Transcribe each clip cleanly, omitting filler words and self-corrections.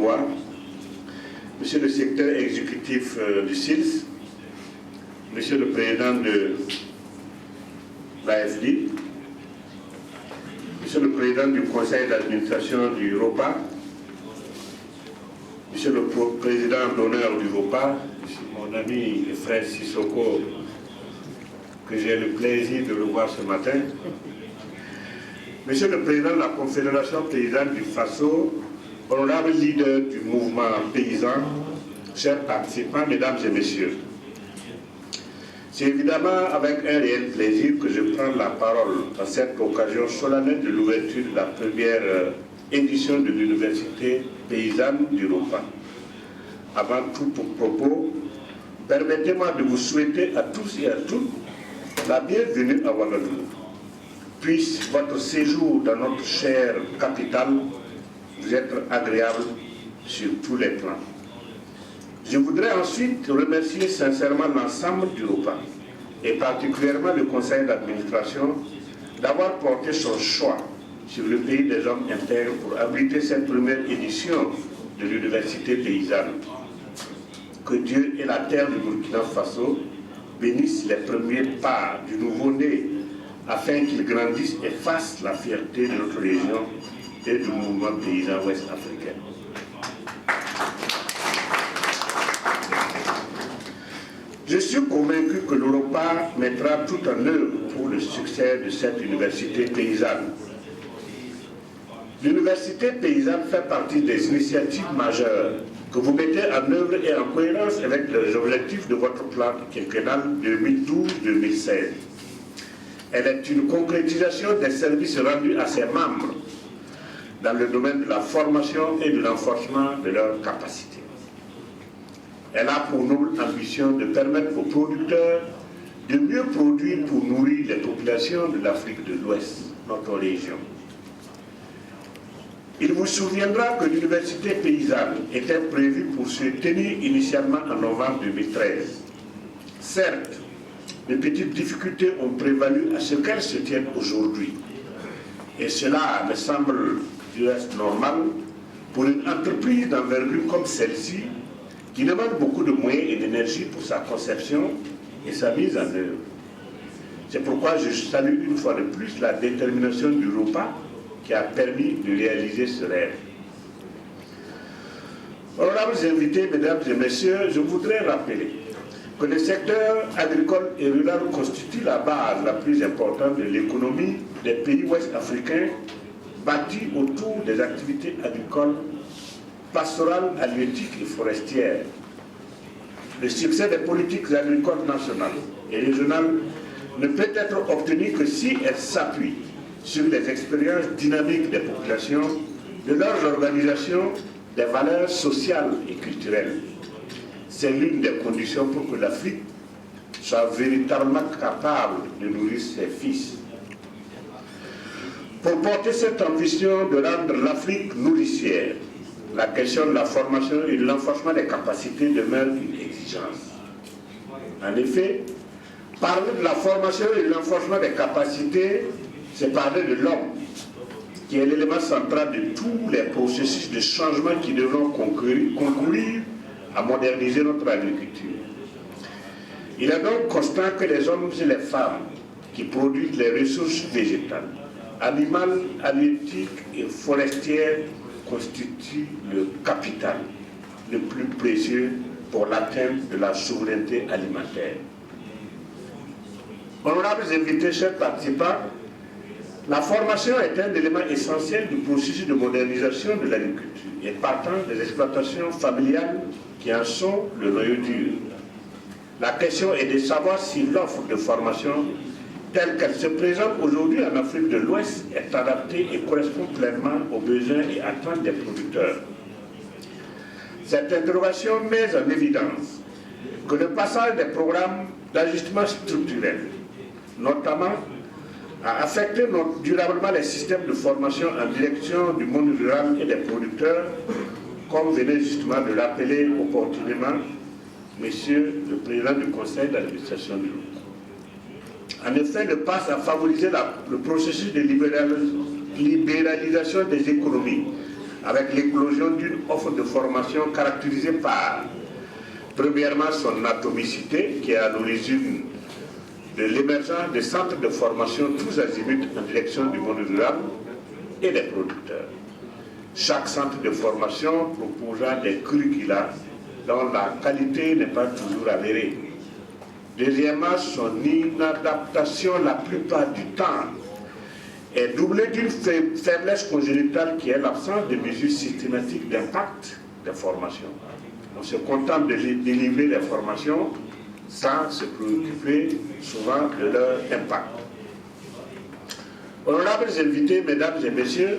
loi, Monsieur le secrétaire exécutif du SILS, Monsieur le président de l'AFD, Monsieur le président du conseil d'administration du ROPA, Monsieur le président d'honneur du ROPA, mon ami et frère Sissoko, que j'ai le plaisir de le voir ce matin, Monsieur le président de la Confédération paysanne du Faso, honorable leader du mouvement paysan, chers participants, mesdames et messieurs, c'est évidemment avec un réel plaisir que je prends la parole à cette occasion solennelle de l'ouverture de la première édition de l'Université paysanne du ROPA. Avant tout propos, permettez-moi de vous souhaiter à tous et à toutes la bienvenue à Ouagadougou. Puisse votre séjour dans notre chère capitale vous être agréable sur tous les plans. Je voudrais ensuite remercier sincèrement l'ensemble du ROPA et particulièrement le conseil d'administration d'avoir porté son choix sur le pays des hommes intègres pour abriter cette première édition de l'Université paysanne. Que Dieu et la terre du Burkina Faso bénissent les premiers pas du nouveau-né afin qu'il grandisse et fasse la fierté de notre région et du mouvement paysan ouest africain. Je suis convaincu que l'Europa mettra tout en œuvre pour le succès de cette université paysanne. L'université paysanne fait partie des initiatives majeures que vous mettez en œuvre et en cohérence avec les objectifs de votre plan quinquennal 2012-2016. Elle est une concrétisation des services rendus à ses membres dans le domaine de la formation et de renforcement de leurs capacités. Elle a pour noble ambition de permettre aux producteurs de mieux produire pour nourrir les populations de l'Afrique de l'Ouest, notre région. Il vous souviendra que l'université paysanne était prévue pour se tenir initialement en novembre 2013. Certes, de petites difficultés ont prévalu à ce qu'elle se tienne aujourd'hui. Et cela me semble du reste normal pour une entreprise d'envergure comme celle-ci qui demande beaucoup de moyens et d'énergie pour sa conception et sa mise en œuvre. C'est pourquoi je salue une fois de plus la détermination du ROPA qui a permis de réaliser ce rêve. Honorables invités, mesdames et messieurs, je voudrais rappeler que le secteur agricole et rural constitue la base la plus importante de l'économie des pays ouest africains, bâtie autour des activités agricoles, pastorales, halieutiques et forestières. Le succès des politiques agricoles nationales et régionales ne peut être obtenu que si elles s'appuient sur les expériences dynamiques des populations, de leurs organisations, des valeurs sociales et culturelles. C'est l'une des conditions pour que l'Afrique soit véritablement capable de nourrir ses fils. Pour porter cette ambition de rendre l'Afrique nourricière, la question de la formation et de l'enforcement des capacités demeure une exigence. En effet, parler de la formation et de l'enforcement des capacités, c'est parler de l'homme, qui est l'élément central de tous les processus de changement qui devront concourir à moderniser notre agriculture. Il est donc constant que les hommes et les femmes qui produisent les ressources végétales, animales, halieutiques et forestières constituent le capital le plus précieux pour l'atteinte de la souveraineté alimentaire. Honorables invités, chers participants, la formation est un élément essentiel du processus de modernisation de l'agriculture et partant des exploitations familiales qui en sont le noyau dur. La question est de savoir si l'offre de formation telle qu'elle se présente aujourd'hui en Afrique de l'Ouest est adaptée et correspond pleinement aux besoins et attentes des producteurs. Cette interrogation met en évidence que le passage des programmes d'ajustement structurel, notamment, a affecté durablement les systèmes de formation en direction du monde rural et des producteurs, comme venait justement de l'appeler opportunément Monsieur le Président du Conseil d'administration du ROPA. En effet, le PASS a favorisé le processus de libéralisation des économies avec l'éclosion d'une offre de formation caractérisée par, premièrement, son atomicité, qui est à l'origine de l'émergence des centres de formation tous azimuts en direction du monde rural et des producteurs. Chaque centre de formation proposant des curricula dont la qualité n'est pas toujours avérée. Deuxièmement, son inadaptation la plupart du temps est doublée d'une faiblesse congénitale qui est l'absence de mesures systématiques d'impact des formations. On se contente de délivrer les formations sans se préoccuper souvent de leur impact. Honorables invités, mesdames et messieurs,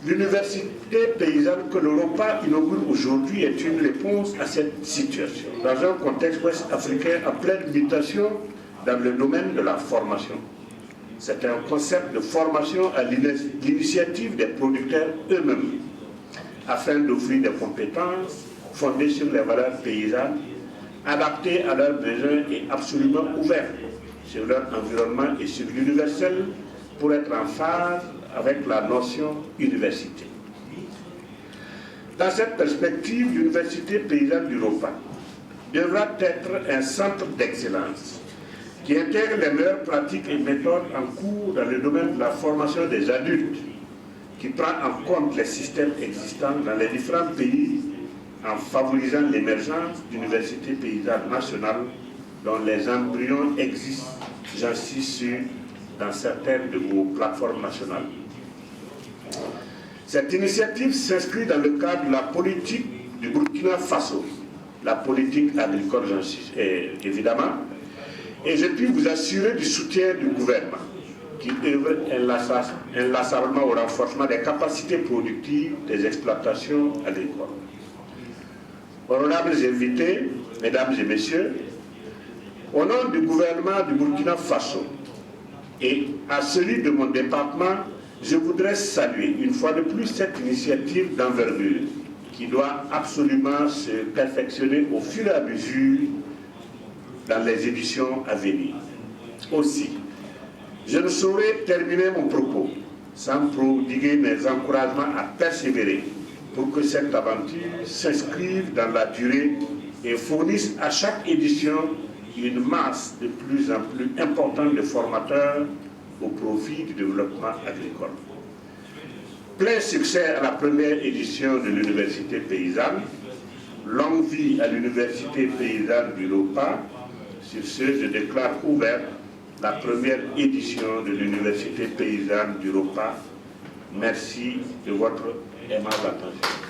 l'université paysanne que l'Europa inaugure aujourd'hui est une réponse à cette situation, dans un contexte ouest-africain en pleine mutation dans le domaine de la formation. C'est un concept de formation à l'initiative des producteurs eux-mêmes, afin d'offrir des compétences fondées sur les valeurs paysannes, adaptées à leurs besoins et absolument ouvertes sur leur environnement et sur l'universel pour être en phase avec la notion université. Dans cette perspective, l'Université paysanne d'Europa devra être un centre d'excellence qui intègre les meilleures pratiques et méthodes en cours dans le domaine de la formation des adultes, qui prend en compte les systèmes existants dans les différents pays en favorisant l'émergence d'universités paysannes nationales dont les embryons existent, j'en suis sûr, dans certaines de vos plateformes nationales. Cette initiative s'inscrit dans le cadre de la politique du Burkina Faso, la politique agricole, évidemment, et je puis vous assurer du soutien du gouvernement qui œuvre inlassablement au renforcement des capacités productives des exploitations agricoles. Honorables invités, mesdames et messieurs, au nom du gouvernement du Burkina Faso et à celui de mon département, je voudrais saluer une fois de plus cette initiative d'envergure qui doit absolument se perfectionner au fur et à mesure dans les éditions à venir. Aussi, je ne saurais terminer mon propos sans prodiguer mes encouragements à persévérer pour que cette aventure s'inscrive dans la durée et fournisse à chaque édition une masse de plus en plus importante de formateurs au profit du développement agricole. Plein succès à la première édition de l'Université paysanne, longue vie à l'Université paysanne du Lopa. Sur ce, je déclare ouverte la première édition de l'Université paysanne du Lopa. Merci de votre aimable attention.